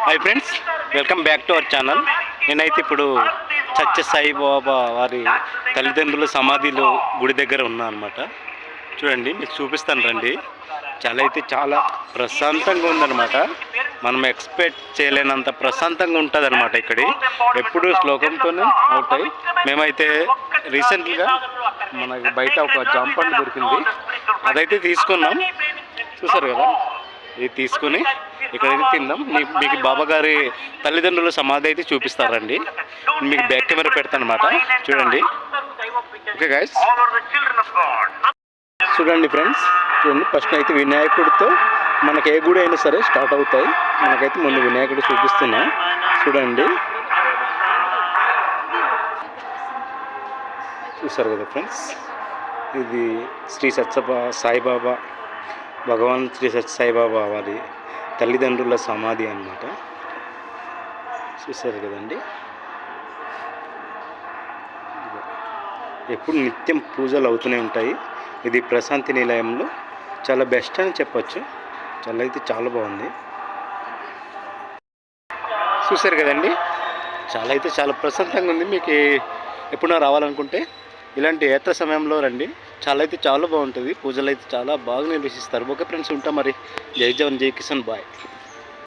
Hi friends, welcome back to our channel. నేనైతే ఇప్పుడు సత్య సాయిబాబా వారి తల్లిదండ్రుల సమాధిలో గుడి దగ్గర ఉన్నా అనమాట. చూడండి, మీకు చూపిస్తాను రండి. చాలా ప్రశాంతంగా ఉందన్నమాట. మనం ఎక్స్పెక్ట్ చేయలేనంత ప్రశాంతంగా ఉంటుంది అనమాట. ఇక్కడ ఎప్పుడు శ్లోకంతోనే అవుతాయి. మేమైతే రీసెంట్గా మనకి బయట ఒక జాంపండు దొరికింది, అదైతే తీసుకున్నాం. చూసారు కదా, ఇది తీసుకుని ఇక్కడైతే తిందాం. మీకు బాబా గారి తల్లిదండ్రుల సమాధి అయితే చూపిస్తారండి. మీకు బ్యాక్ కెమెరా పెడతాను అనమాట. చూడండి. ఓకే గైస్, చూడండి ఫ్రెండ్స్, చూడండి. ఫస్ట్ అయితే వినాయకుడితో మనకి ఏ గుడి అయినా సరే స్టార్ట్ అవుతాయి. మనకైతే ముందు వినాయకుడు చూపిస్తున్నాం. చూడండి, చూసారు కదా ఫ్రెండ్స్, ఇది శ్రీ సాయిబాబా భగవాన్ శ్రీ సత్య సాయిబాబా వారి తల్లిదండ్రుల సమాధి అన్నమాట. చూసారు కదండి. ఎప్పుడు నిత్యం పూజలు అవుతూనే ఉంటాయి. ఇది ప్రశాంతి నిలయంలో చాలా బెస్ట్ అని చెప్పచ్చు. చాలా బాగుంది. చూసారు కదండి, చాలా ప్రశాంతంగా ఉంది. మీకు ఎప్పుడైనా రావాలనుకుంటే ఇలాంటి యాత్ర సమయంలో రండి. చాలా బాగుంటుంది. పూజలు అయితే చాలా బాగా నిర్వహిస్తారు. ఓకే ఫ్రెండ్స్, ఉంటాం మరి. జై జవాన్, జై కిసాన్, బాయ్.